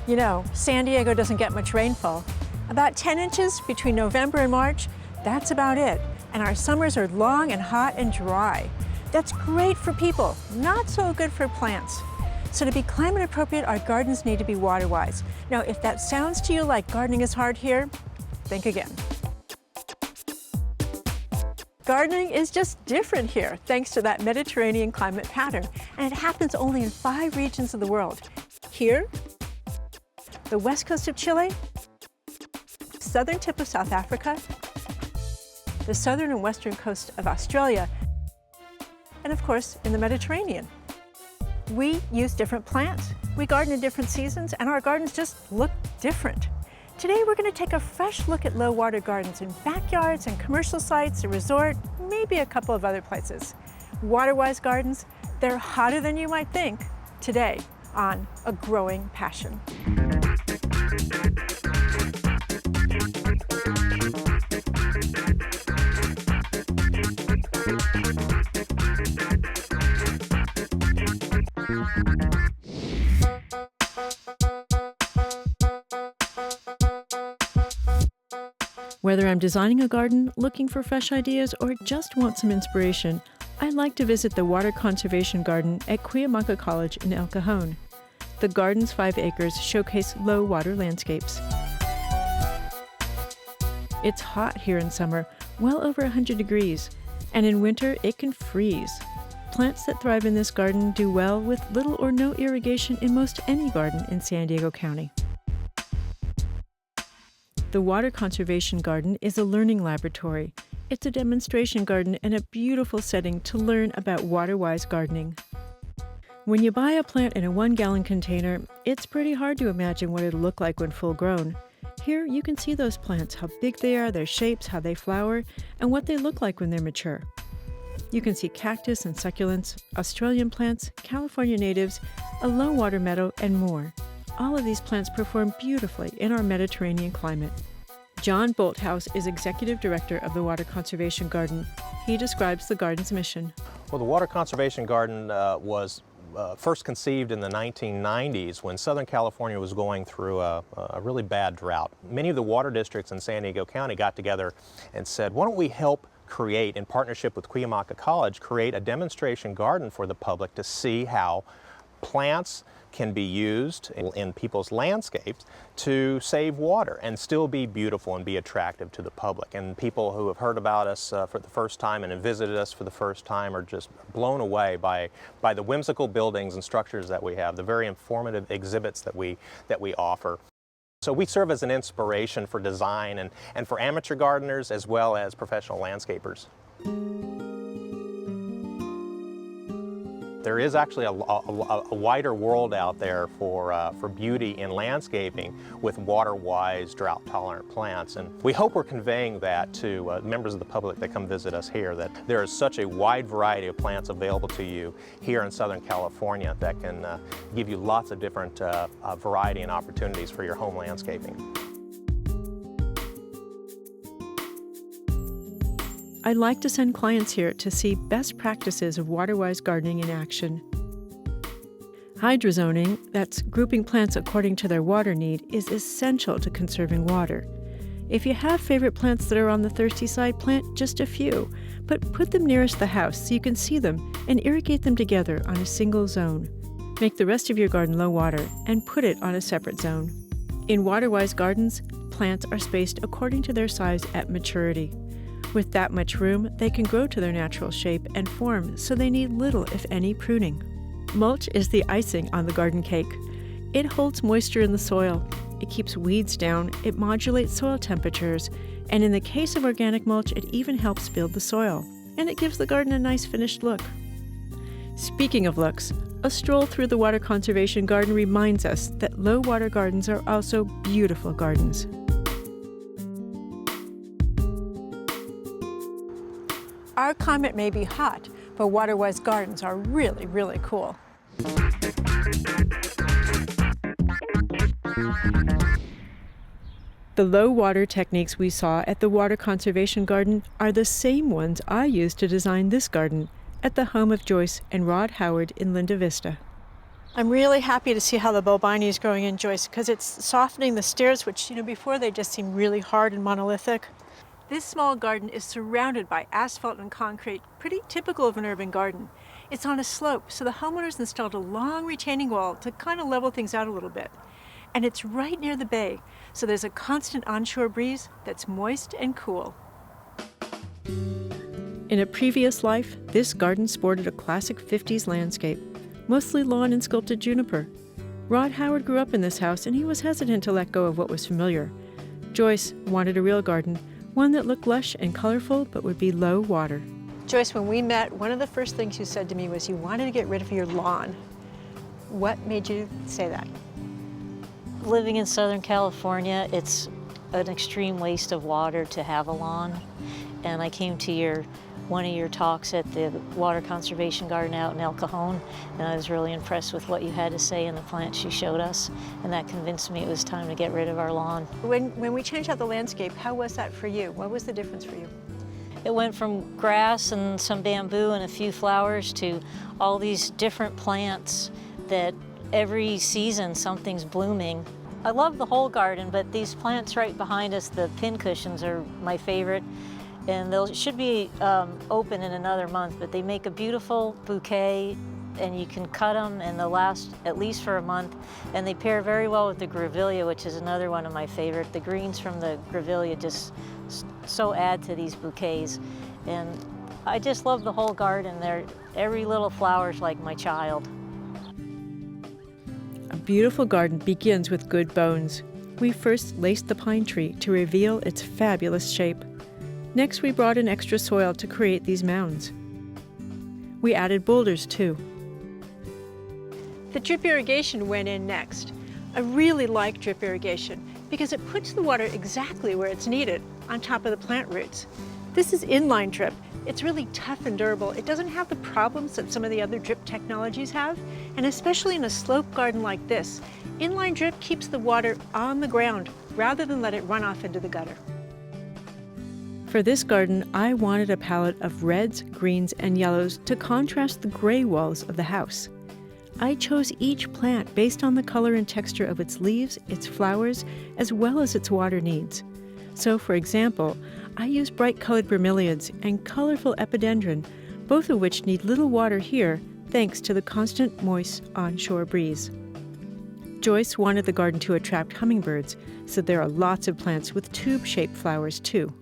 You know, San Diego doesn't get much rainfall. About 10 inches between November and March, that's about it. And our summers are long and hot and dry. That's great for people, not so good for plants. So to be climate appropriate, our gardens need to be water-wise. Now, if that sounds to you like gardening is hard here, think again. Gardening is just different here, thanks to that Mediterranean climate pattern. And it happens only in 5 regions of the world. Here, the west coast of Chile, southern tip of South Africa, the southern and western coast of Australia, and of course, in the Mediterranean. We use different plants. We garden in different seasons, and our gardens just look different. Today, we're going to take a fresh look at low-water gardens in backyards and commercial sites, a resort, maybe a couple of other places. Waterwise gardens, they're hotter than you might think. Today, on A Growing Passion. Whether I'm designing a garden, looking for fresh ideas, or just want some inspiration, I like to visit the Water Conservation Garden at Cuyamaca College in El Cajon. The garden's 5 acres showcase low-water landscapes. It's hot here in summer, well over 100 degrees, and in winter it can freeze. Plants that thrive in this garden do well with little or no irrigation in most any garden in San Diego County. The Water Conservation Garden is a learning laboratory. It's a demonstration garden and a beautiful setting to learn about water-wise gardening. When you buy a plant in a 1-gallon container, it's pretty hard to imagine what it'll look like when full-grown. Here you can see those plants, how big they are, their shapes, how they flower, and what they look like when they're mature. You can see cactus and succulents, Australian plants, California natives, a low-water meadow, and more. All of these plants perform beautifully in our Mediterranean climate. John Bolthouse is Executive Director of the Water Conservation Garden. He describes the garden's mission. Well, the Water Conservation Garden was first conceived in the 1990s when Southern California was going through a really bad drought. Many of the water districts in San Diego County got together and said, why don't we help create, in partnership with Cuyamaca College, create a demonstration garden for the public to see how plants can be used in people's landscapes to save water and still be beautiful and be attractive to the public. And people who have heard about us for the first time and have visited us for the first time are just blown away by the whimsical buildings and structures that we have, the very informative exhibits that we offer. So we serve as an inspiration for design and for amateur gardeners as well as professional landscapers. There is actually a wider world out there for beauty in landscaping with water-wise, drought-tolerant plants. And we hope we're conveying that to members of the public that come visit us here, that there is such a wide variety of plants available to you here in Southern California that can give you lots of different variety and opportunities for your home landscaping. I like to send clients here to see best practices of water-wise gardening in action. Hydrozoning, that's grouping plants according to their water need, is essential to conserving water. If you have favorite plants that are on the thirsty side, plant just a few, but put them nearest the house so you can see them and irrigate them together on a single zone. Make the rest of your garden low water and put it on a separate zone. In water-wise gardens, plants are spaced according to their size at maturity. With that much room, they can grow to their natural shape and form, so they need little, if any, pruning. Mulch is the icing on the garden cake. It holds moisture in the soil, it keeps weeds down, it modulates soil temperatures, and in the case of organic mulch, it even helps build the soil, and it gives the garden a nice finished look. Speaking of looks, a stroll through the Water Conservation Garden reminds us that low-water gardens are also beautiful gardens. Our climate may be hot, but water-wise gardens are really, really cool. The low-water techniques we saw at the Water Conservation Garden are the same ones I used to design this garden at the home of Joyce and Rod Howard in Linda Vista. I'm really happy to see how the Bulbini is growing in, Joyce, because it's softening the stairs, which, before they just seemed really hard and monolithic. This small garden is surrounded by asphalt and concrete, pretty typical of an urban garden. It's on a slope, so the homeowners installed a long retaining wall to kind of level things out a little bit. And it's right near the bay, so there's a constant onshore breeze that's moist and cool. In a previous life, this garden sported a classic 50s landscape, mostly lawn and sculpted juniper. Rod Howard grew up in this house, and he was hesitant to let go of what was familiar. Joyce wanted a real garden, one that looked lush and colorful but would be low water. Joyce, when we met, one of the first things you said to me was you wanted to get rid of your lawn. What made you say that? Living in Southern California, it's an extreme waste of water to have a lawn. And I came to one of your talks at the Water Conservation Garden out in El Cajon, and I was really impressed with what you had to say and the plants you showed us, and that convinced me it was time to get rid of our lawn. When we changed out the landscape, how was that for you? What was the difference for you? It went from grass and some bamboo and a few flowers to all these different plants that every season something's blooming. I love the whole garden, but these plants right behind us, the pincushions, are my favorite. And they should be open in another month, but they make a beautiful bouquet, and you can cut them and they'll last at least for a month. And they pair very well with the grevillea, which is another one of my favorite. The greens from the grevillea just so add to these bouquets. And I just love the whole garden. Every little flower's like my child. A beautiful garden begins with good bones. We first laced the pine tree to reveal its fabulous shape. Next, we brought in extra soil to create these mounds. We added boulders, too. The drip irrigation went in next. I really like drip irrigation because it puts the water exactly where it's needed, on top of the plant roots. This is inline drip. It's really tough and durable. It doesn't have the problems that some of the other drip technologies have, and especially in a slope garden like this, inline drip keeps the water on the ground rather than let it run off into the gutter. For this garden, I wanted a palette of reds, greens, and yellows to contrast the gray walls of the house. I chose each plant based on the color and texture of its leaves, its flowers, as well as its water needs. So, for example, I used bright-colored bromeliads and colorful epidendron, both of which need little water here thanks to the constant moist onshore breeze. Joyce wanted the garden to attract hummingbirds, so there are lots of plants with tube-shaped flowers, too.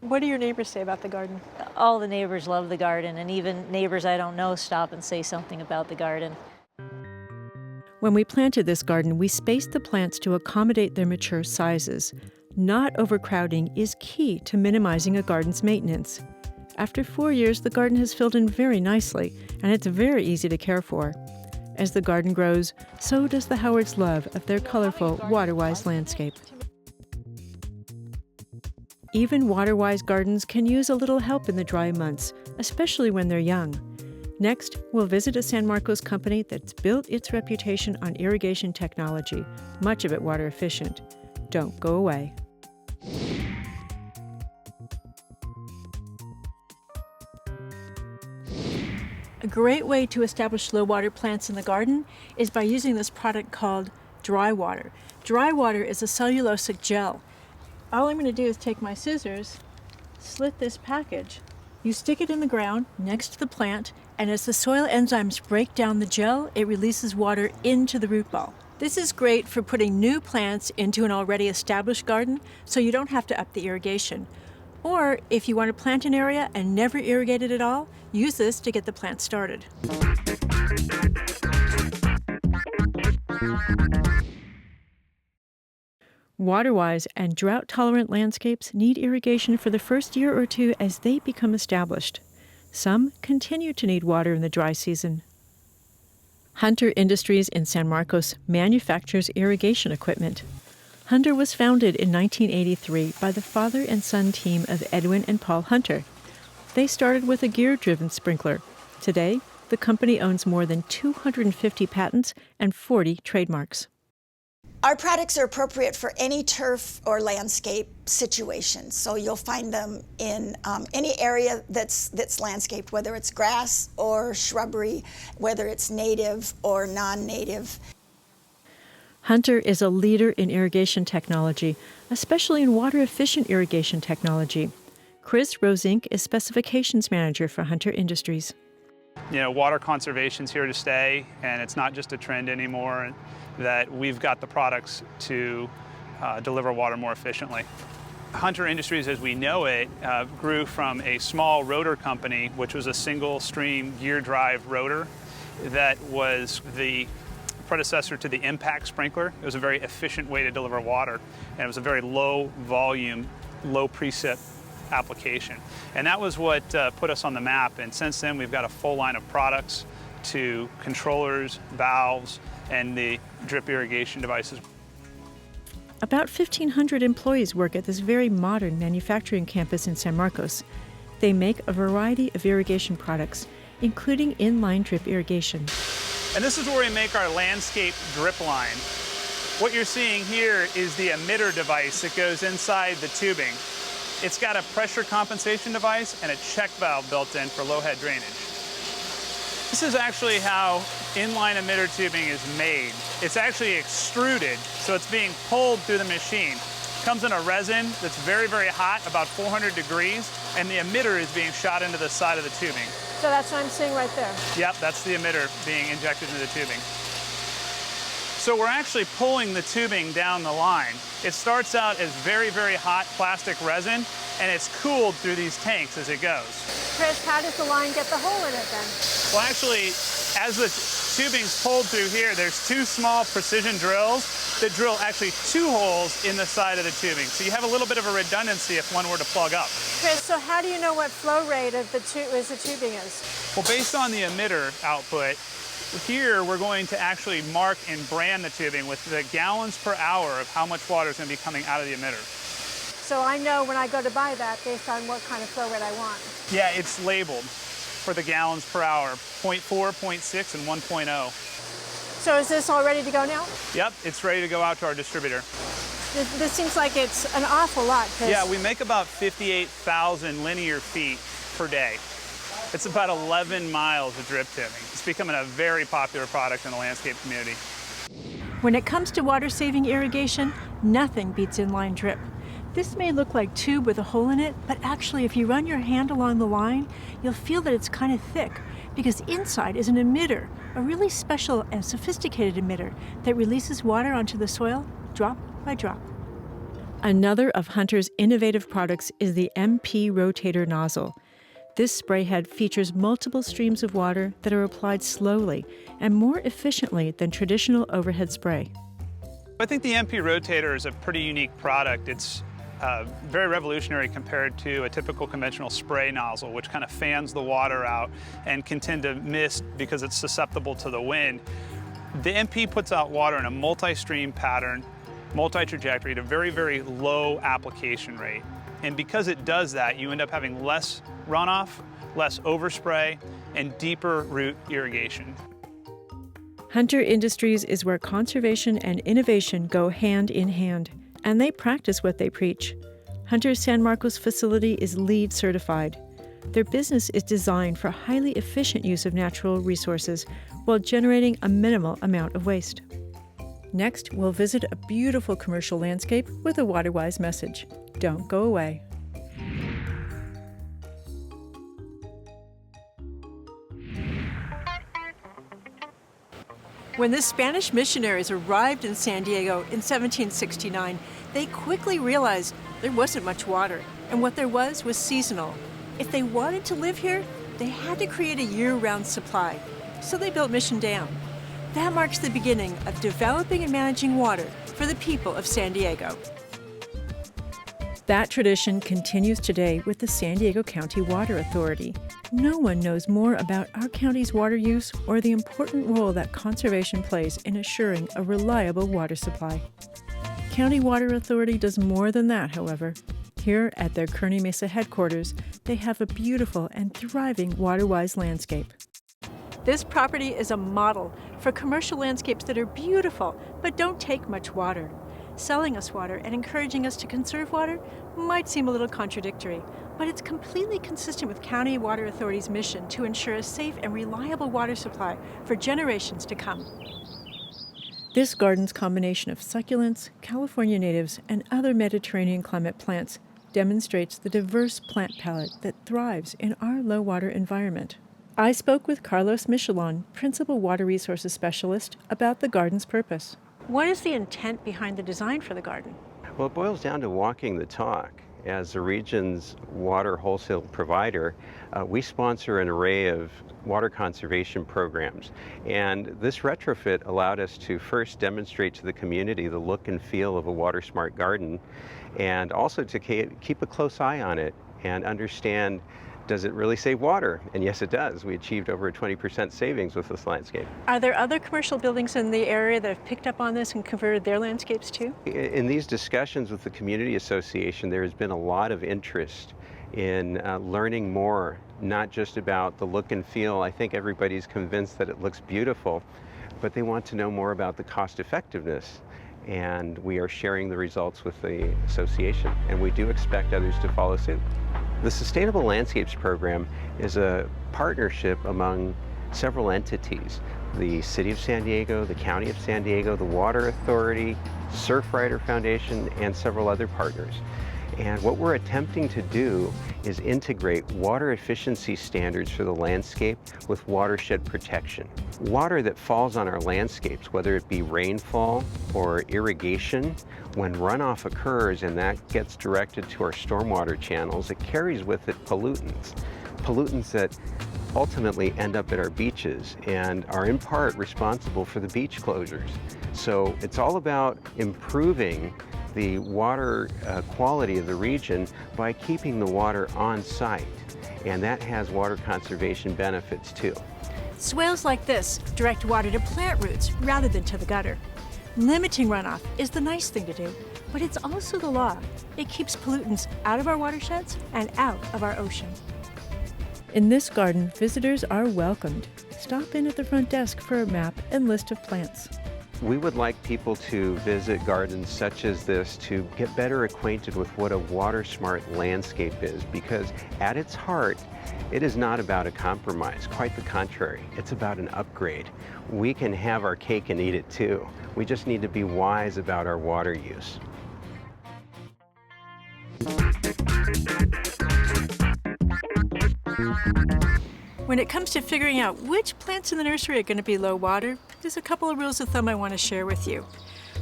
What do your neighbors say about the garden? All the neighbors love the garden, and even neighbors I don't know stop and say something about the garden. When we planted this garden, we spaced the plants to accommodate their mature sizes. Not overcrowding is key to minimizing a garden's maintenance. After 4 years, the garden has filled in very nicely, and it's very easy to care for. As the garden grows, so does the Howards' love of their colorful Waterwise landscape. Even Waterwise gardens can use a little help in the dry months, especially when they're young. Next, we'll visit a San Marcos company that's built its reputation on irrigation technology, much of it water efficient. Don't go away. A great way to establish low water plants in the garden is by using this product called dry water. Dry water is a cellulosic gel. All I'm going to do is take my scissors, slit this package. You stick it in the ground next to the plant, and as the soil enzymes break down the gel, it releases water into the root ball. This is great for putting new plants into an already established garden, so you don't have to up the irrigation. Or if you want to plant an area and never irrigate it at all, use this to get the plant started. Waterwise and drought-tolerant landscapes need irrigation for the first year or two as they become established. Some continue to need water in the dry season. Hunter Industries in San Marcos manufactures irrigation equipment. Hunter was founded in 1983 by the father and son team of Edwin and Paul Hunter. They started with a gear-driven sprinkler. Today, the company owns more than 250 patents and 40 trademarks. Our products are appropriate for any turf or landscape situation. So you'll find them in any area that's landscaped, whether it's grass or shrubbery, whether it's native or non-native. Hunter is a leader in irrigation technology, especially in water-efficient irrigation technology. Chris Rosink is Specifications Manager for Hunter Industries. You know, water conservation's here to stay, and it's not just a trend anymore, that we've got the products to deliver water more efficiently. Hunter Industries, as we know it, grew from a small rotor company, which was a single stream gear drive rotor that was the predecessor to the impact sprinkler. It was a very efficient way to deliver water, and it was a very low volume, low precip application. And that was what put us on the map, and since then we've got a full line of products to controllers, valves, and the drip irrigation devices. About 1,500 employees work at this very modern manufacturing campus in San Marcos. They make a variety of irrigation products, including inline drip irrigation. And this is where we make our landscape drip line. What you're seeing here is the emitter device that goes inside the tubing. It's got a pressure compensation device and a check valve built in for low head drainage. This is actually how inline emitter tubing is made. It's actually extruded, so it's being pulled through the machine. It comes in a resin that's very, very hot, about 400 degrees, and the emitter is being shot into the side of the tubing. So that's what I'm seeing right there? Yep, that's the emitter being injected into the tubing. So we're actually pulling the tubing down the line. It starts out as very, very hot plastic resin, and it's cooled through these tanks as it goes. Chris, how does the line get the hole in it then? Well, actually, as the tubing's pulled through here, there's two small precision drills that drill actually 2 holes in the side of the tubing. So you have a little bit of a redundancy if one were to plug up. Chris, so how do you know what flow rate of the tubing is? Well, based on the emitter output, here we're going to actually mark and brand the tubing with the gallons per hour of how much water is going to be coming out of the emitter. So I know when I go to buy that based on what kind of flow rate I want. Yeah, it's labeled for the gallons per hour, 0.4, 0.6, and 1.0. So is this all ready to go now? Yep, it's ready to go out to our distributor. This seems like it's an awful lot, Chris. Yeah, we make about 58,000 linear feet per day. It's about 11 miles of drip tubing. It's becoming a very popular product in the landscape community. When it comes to water-saving irrigation, nothing beats inline drip. This may look like tube with a hole in it, but actually if you run your hand along the line, you'll feel that it's kind of thick, because inside is an emitter, a really special and sophisticated emitter that releases water onto the soil drop by drop. Another of Hunter's innovative products is the MP rotator nozzle. This spray head features multiple streams of water that are applied slowly and more efficiently than traditional overhead spray. I think the MP rotator is a pretty unique product. It's very revolutionary compared to a typical conventional spray nozzle, which kind of fans the water out and can tend to mist because it's susceptible to the wind. The MP puts out water in a multi-stream pattern, multi-trajectory at a very, very low application rate. And because it does that, you end up having less runoff, less overspray, and deeper root irrigation. Hunter Industries is where conservation and innovation go hand in hand, and they practice what they preach. Hunter's San Marcos facility is LEED certified. Their business is designed for highly efficient use of natural resources while generating a minimal amount of waste. Next, we'll visit a beautiful commercial landscape with a Waterwise message. Don't go away. When the Spanish missionaries arrived in San Diego in 1769, they quickly realized there wasn't much water, and what there was seasonal. If they wanted to live here, they had to create a year-round supply, so they built Mission Dam. That marks the beginning of developing and managing water for the people of San Diego. That tradition continues today with the San Diego County Water Authority. No one knows more about our county's water use or the important role that conservation plays in assuring a reliable water supply. County Water Authority does more than that, however. Here at their Kearney Mesa headquarters, they have a beautiful and thriving Waterwise landscape. This property is a model for commercial landscapes that are beautiful but don't take much water. Selling us water and encouraging us to conserve water might seem a little contradictory, but it's completely consistent with County Water Authority's mission to ensure a safe and reliable water supply for generations to come. This garden's combination of succulents, California natives, and other Mediterranean climate plants demonstrates the diverse plant palette that thrives in our low-water environment. I spoke with Carlos Michelon, Principal Water Resources Specialist, about the garden's purpose. What is the intent behind the design for the garden? Well, it boils down to walking the talk. As the region's water wholesale provider, we sponsor an array of water conservation programs. And this retrofit allowed us to first demonstrate to the community the look and feel of a water-smart garden, and also to keep a close eye on it and understand, does it really save water? And yes, it does. We achieved over a 20% savings with this landscape. Are there other commercial buildings in the area that have picked up on this and converted their landscapes too? In these discussions with the community association, there has been a lot of interest in learning more, not just about the look and feel. I think everybody's convinced that it looks beautiful, but they want to know more about the cost effectiveness. And we are sharing the results with the association, and we do expect others to follow suit. The Sustainable Landscapes Program is a partnership among several entities: the City of San Diego, the County of San Diego, the Water Authority, Surfrider Foundation, and several other partners. And what we're attempting to do is integrate water efficiency standards for the landscape with watershed protection. Water that falls on our landscapes, whether it be rainfall or irrigation, when runoff occurs and that gets directed to our stormwater channels, it carries with it pollutants that ultimately end up at our beaches and are in part responsible for the beach closures. So it's all about improving the water quality of the region by keeping the water on site, and that has water conservation benefits too. Swales like this direct water to plant roots rather than to the gutter. Limiting runoff is the nice thing to do, but it's also the law. It keeps pollutants out of our watersheds and out of our ocean. In this garden, visitors are welcomed. Stop in at the front desk for a map and list of plants. We would like people to visit gardens such as this to get better acquainted with what a water-smart landscape is, because at its heart, it is not about a compromise. Quite the contrary. It's about an upgrade. We can have our cake and eat it too. We just need to be wise about our water use. When it comes to figuring out which plants in the nursery are going to be low water, there's a couple of rules of thumb I want to share with you.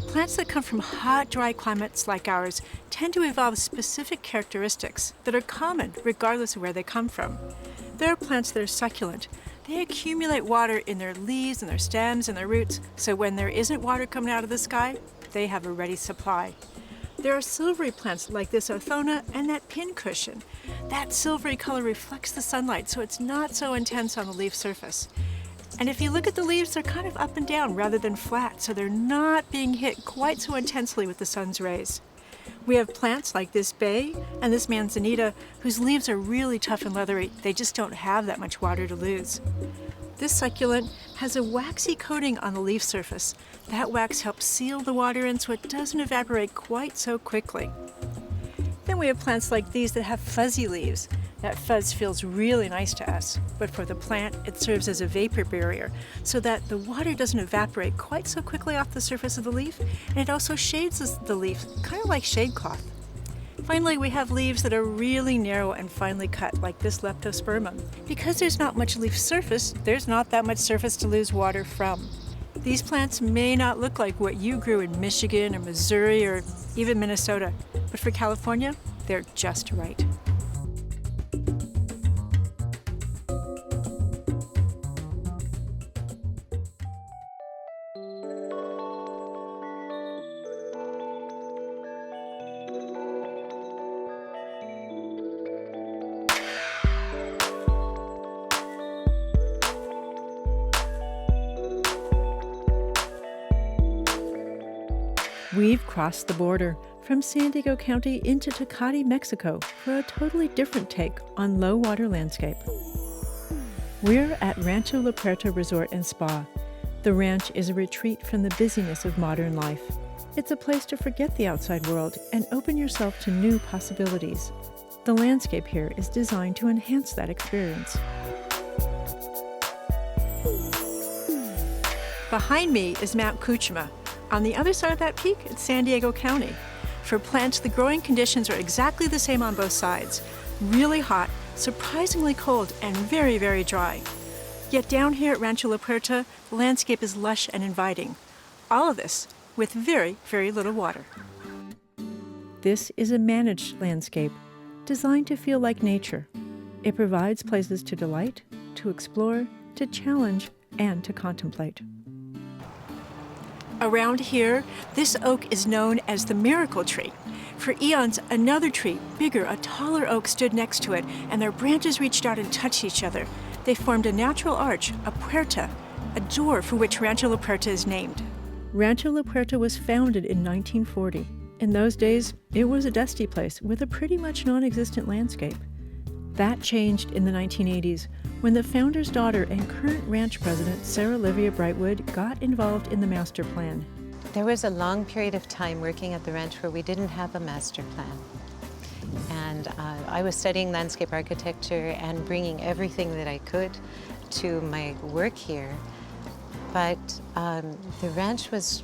Plants that come from hot, dry climates like ours tend to evolve specific characteristics that are common regardless of where they come from. There are plants that are succulent. They accumulate water in their leaves and their stems and their roots, so when there isn't water coming out of the sky, they have a ready supply. There are silvery plants like this orthona and that pincushion. That silvery color reflects the sunlight, so it's not so intense on the leaf surface. And if you look at the leaves, they're kind of up and down rather than flat, so they're not being hit quite so intensely with the sun's rays. We have plants like this bay and this manzanita, whose leaves are really tough and leathery. They just don't have that much water to lose. This succulent has a waxy coating on the leaf surface. That wax helps seal the water in so it doesn't evaporate quite so quickly. Then we have plants like these that have fuzzy leaves. That fuzz feels really nice to us, but for the plant, it serves as a vapor barrier so that the water doesn't evaporate quite so quickly off the surface of the leaf, and it also shades the leaf, kind of like shade cloth. Finally, we have leaves that are really narrow and finely cut, like this leptospermum. Because there's not much leaf surface, there's not that much surface to lose water from. These plants may not look like what you grew in Michigan or Missouri or even Minnesota, but for California, they're just right. We've crossed the border from San Diego County into Tecate, Mexico for a totally different take on low water landscape. We're at Rancho La Puerta Resort and Spa. The ranch is a retreat from the busyness of modern life. It's a place to forget the outside world and open yourself to new possibilities. The landscape here is designed to enhance that experience. Behind me is Mount Cuchuma. On the other side of that peak, it's San Diego County. For plants, the growing conditions are exactly the same on both sides. Really hot, surprisingly cold, and very, very dry. Yet down here at Rancho La Puerta, the landscape is lush and inviting. All of this with very, very little water. This is a managed landscape, designed to feel like nature. It provides places to delight, to explore, to challenge, and to contemplate. Around here, this oak is known as the miracle tree. For eons, another tree, bigger, a taller oak stood next to it, and their branches reached out and touched each other. They formed a natural arch, a puerta, a door for which Rancho La Puerta is named. Rancho La Puerta was founded in 1940. In those days, it was a dusty place with a pretty much non-existent landscape. That changed in the 1980s when the founder's daughter and current ranch president, Sarah Livia Brightwood, got involved in the master plan. There was a long period of time working at the ranch where we didn't have a master plan. And I was studying landscape architecture and bringing everything that I could to my work here. But the ranch was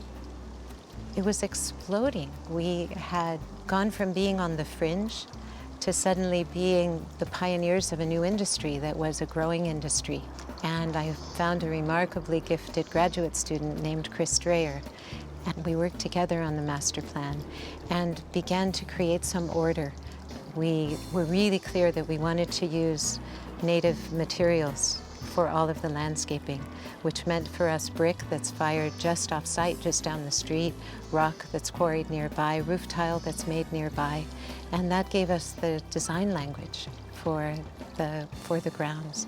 exploding. We had gone from being on the fringe to suddenly being the pioneers of a new industry that was a growing industry. And I found a remarkably gifted graduate student named Chris Dreyer. And we worked together on the master plan and began to create some order. We were really clear that we wanted to use native materials for all of the landscaping, which meant for us brick that's fired just off-site, just down the street, rock that's quarried nearby, roof tile that's made nearby, and that gave us the design language for the grounds.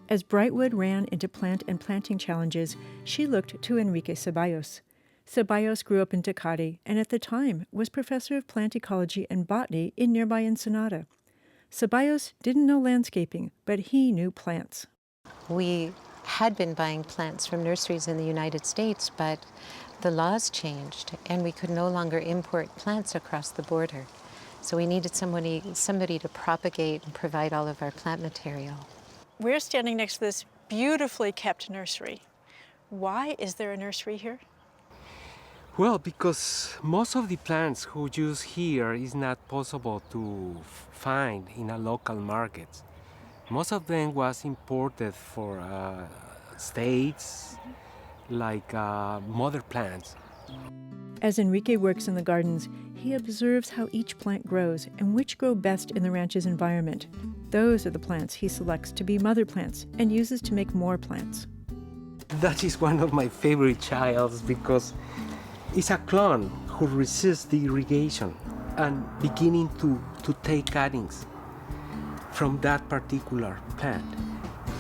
As Brightwood ran into plant and planting challenges, she looked to Enrique Ceballos. Ceballos grew up in Tecate and at the time was professor of plant ecology and botany in nearby Ensenada. Ceballos didn't know landscaping, but he knew plants. We had been buying plants from nurseries in the United States, but the laws changed and we could no longer import plants across the border. So we needed somebody to propagate and provide all of our plant material. We're standing next to this beautifully kept nursery. Why is there a nursery here? Well, because most of the plants who use here is not possible to find in a local market. Most of them was imported for states, like mother plants. As Enrique works in the gardens, he observes how each plant grows and which grow best in the ranch's environment. Those are the plants he selects to be mother plants and uses to make more plants. That is one of my favorite childs because it's a clone who resists the irrigation and beginning to take cuttings from that particular plant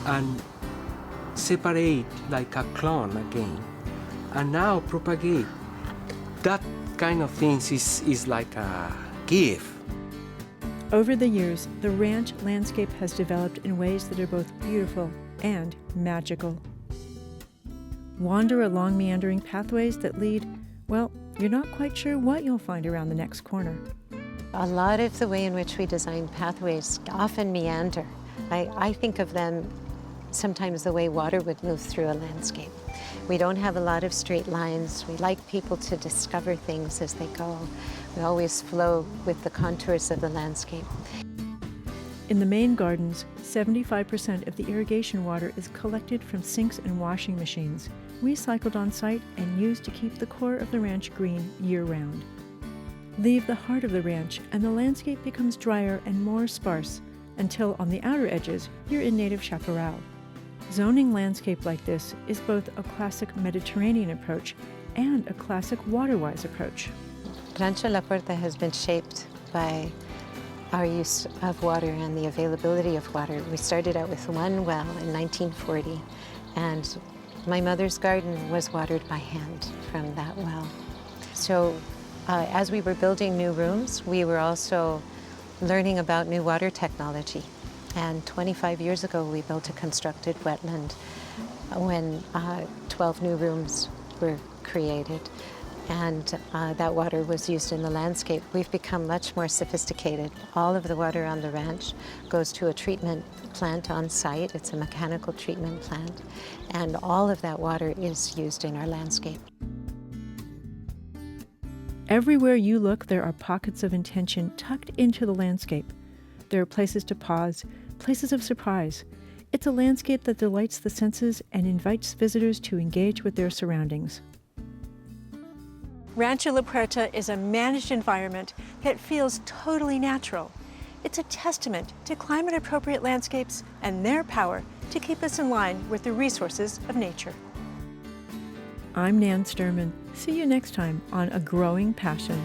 and separate like a clone again and now propagate. That kind of things is like a gift. Over the years, the ranch landscape has developed in ways that are both beautiful and magical. Wander along meandering pathways that lead, well, you're not quite sure what you'll find around the next corner. A lot of the way in which we design pathways often meander. I think of them sometimes the way water would move through a landscape. We don't have a lot of straight lines. We like people to discover things as they go. We always flow with the contours of the landscape. In the main gardens, 75% of the irrigation water is collected from sinks and washing machines, recycled on site and used to keep the core of the ranch green year-round. Leave the heart of the ranch and the landscape becomes drier and more sparse until on the outer edges you're in native chaparral. Zoning landscape like this is both a classic Mediterranean approach and a classic Waterwise approach. Rancho La Puerta has been shaped by our use of water and the availability of water. We started out with one well in 1940, and my mother's garden was watered by hand from that well. So as we were building new rooms, we were also learning about new water technology. And 25 years ago, we built a constructed wetland when 12 new rooms were created. And that water was used in the landscape. We've become much more sophisticated. All of the water on the ranch goes to a treatment plant on site. It's a mechanical treatment plant. And all of that water is used in our landscape. Everywhere you look, there are pockets of intention tucked into the landscape. There are places to pause, places of surprise. It's a landscape that delights the senses and invites visitors to engage with their surroundings. Rancho La Puerta is a managed environment that feels totally natural. It's a testament to climate-appropriate landscapes and their power to keep us in line with the resources of nature. I'm Nan Sterman. See you next time on A Growing Passion.